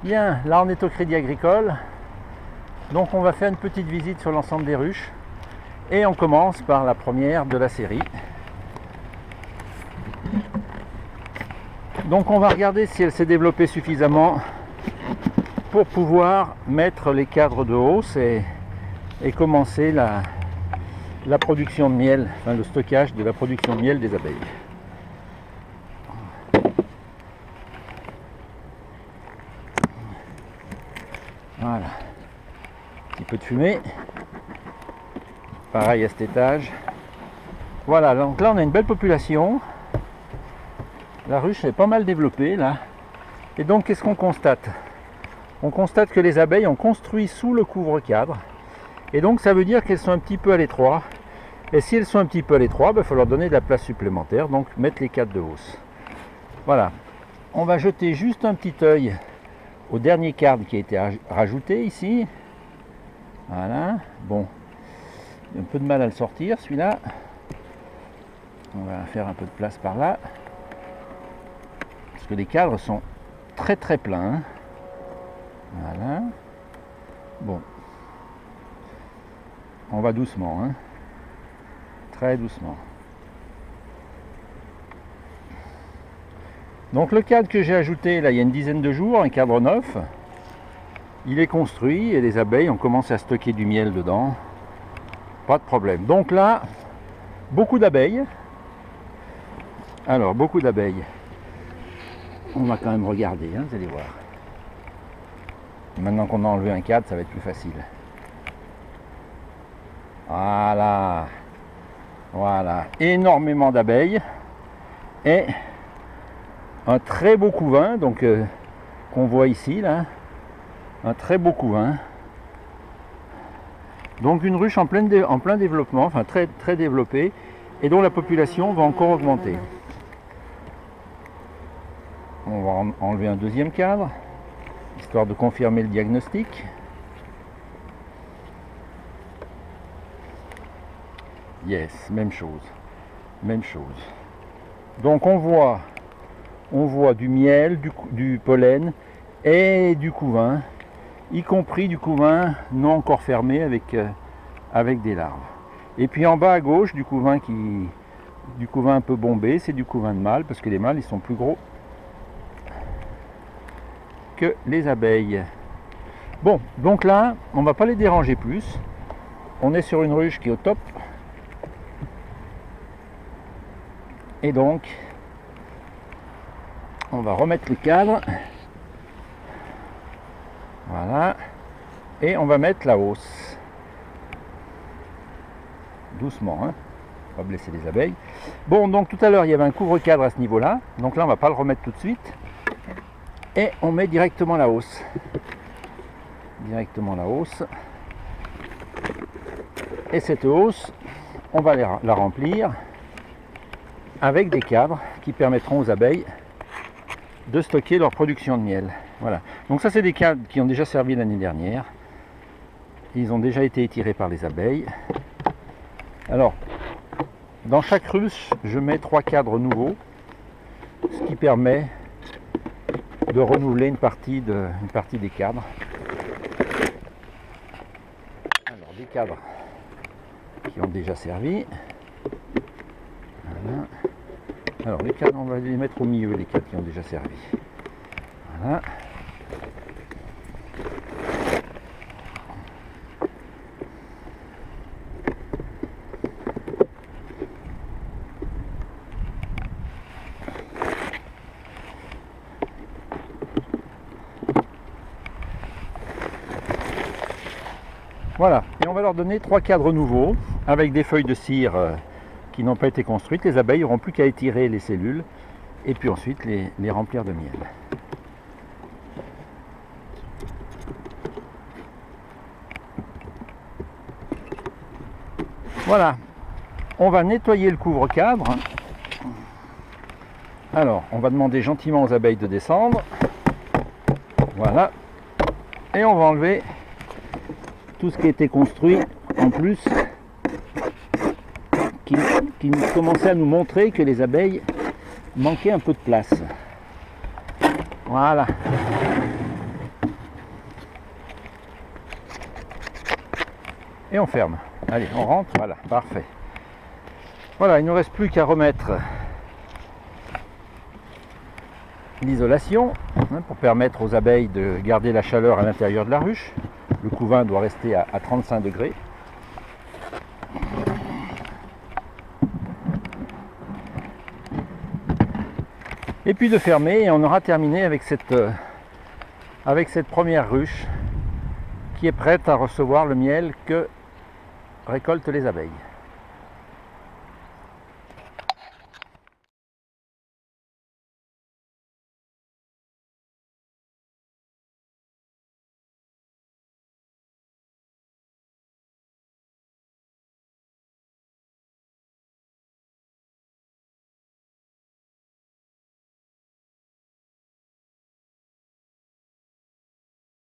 Bien, là on est au Crédit Agricole, donc on va faire une petite visite sur l'ensemble des ruches et on commence par la première de la série. Donc on va regarder si elle s'est développée suffisamment pour pouvoir mettre les cadres de hausse et commencer la production de miel, enfin le stockage de la production de miel des abeilles. Voilà, un petit peu de fumée, pareil à cet étage. Voilà, donc là on a une belle population, la ruche est pas mal développée là, et donc qu'est-ce qu'on constate? On constate que les abeilles ont construit sous le couvre-cadre, et donc ça veut dire qu'elles sont un petit peu à l'étroit, et si elles sont un petit peu à l'étroit, il faut leur donner de la place supplémentaire, donc mettre les cadres de hausse. Voilà, on va jeter juste un petit œil au dernier cadre qui a été rajouté ici. Voilà, bon, il y a un peu de mal à le sortir celui-là. On va faire un peu de place par là. Parce que les cadres sont très très pleins. Voilà. Bon. On va doucement, hein. Très doucement. Donc le cadre que j'ai ajouté là il y a une dizaine de jours, un cadre neuf, il est construit et les abeilles ont commencé à stocker du miel dedans. Pas de problème. Donc là, beaucoup d'abeilles. Alors, beaucoup d'abeilles. On va quand même regarder, hein, vous allez voir. Maintenant qu'on a enlevé un cadre, ça va être plus facile. Voilà. Voilà. Énormément d'abeilles. Et un très beau couvain, donc qu'on voit ici, là. Un très beau couvain. Donc une ruche en plein développement, enfin très, très développée, et dont la population va encore augmenter. On va enlever un deuxième cadre, histoire de confirmer le diagnostic. Yes, même chose. Même chose. Donc on voit du miel, du pollen et du couvain, y compris du couvain non encore fermé avec des larves. Et puis en bas à gauche, du couvain un peu bombé, c'est du couvain de mâle, parce que les mâles ils sont plus gros que les abeilles. Bon, donc là, on ne va pas les déranger plus. On est sur une ruche qui est au top. Et donc, on va remettre le cadre. Voilà. Et on va mettre la hausse. Doucement, hein. Pas blesser les abeilles. Bon, donc tout à l'heure, il y avait un couvre-cadre à ce niveau-là. Donc là, on ne va pas le remettre tout de suite. Et on met directement la hausse. Directement la hausse. Et cette hausse, on va la remplir avec des cadres qui permettront aux abeilles de stocker leur production de miel. Voilà. Donc ça, c'est des cadres qui ont déjà servi l'année dernière. Ils ont déjà été étirés par les abeilles. Alors, dans chaque ruche, je mets 3 cadres nouveaux, ce qui permet de renouveler une partie des cadres. Alors, des cadres qui ont déjà servi. Voilà. Alors, les cadres, on va les mettre au milieu, les cadres qui ont déjà servi. Voilà. Voilà, et on va leur donner 3 cadres nouveaux avec des feuilles de cire qui n'ont pas été construites. Les abeilles n'auront plus qu'à étirer les cellules et puis ensuite les remplir de miel. Voilà, on va nettoyer le couvre-cadre. Alors, on va demander gentiment aux abeilles de descendre. Voilà, et on va enlever tout ce qui a été construit en plus, qui commençait à nous montrer que les abeilles manquaient un peu de place. Voilà. et on ferme. Allez, on rentre, voilà, parfait. Voilà, il ne nous reste plus qu'à remettre l'isolation pour permettre aux abeilles de garder la chaleur à l'intérieur de la ruche. Le couvain doit rester à 35 degrés. Et puis de fermer, et on aura terminé avec cette première ruche qui est prête à recevoir le miel que récoltent les abeilles.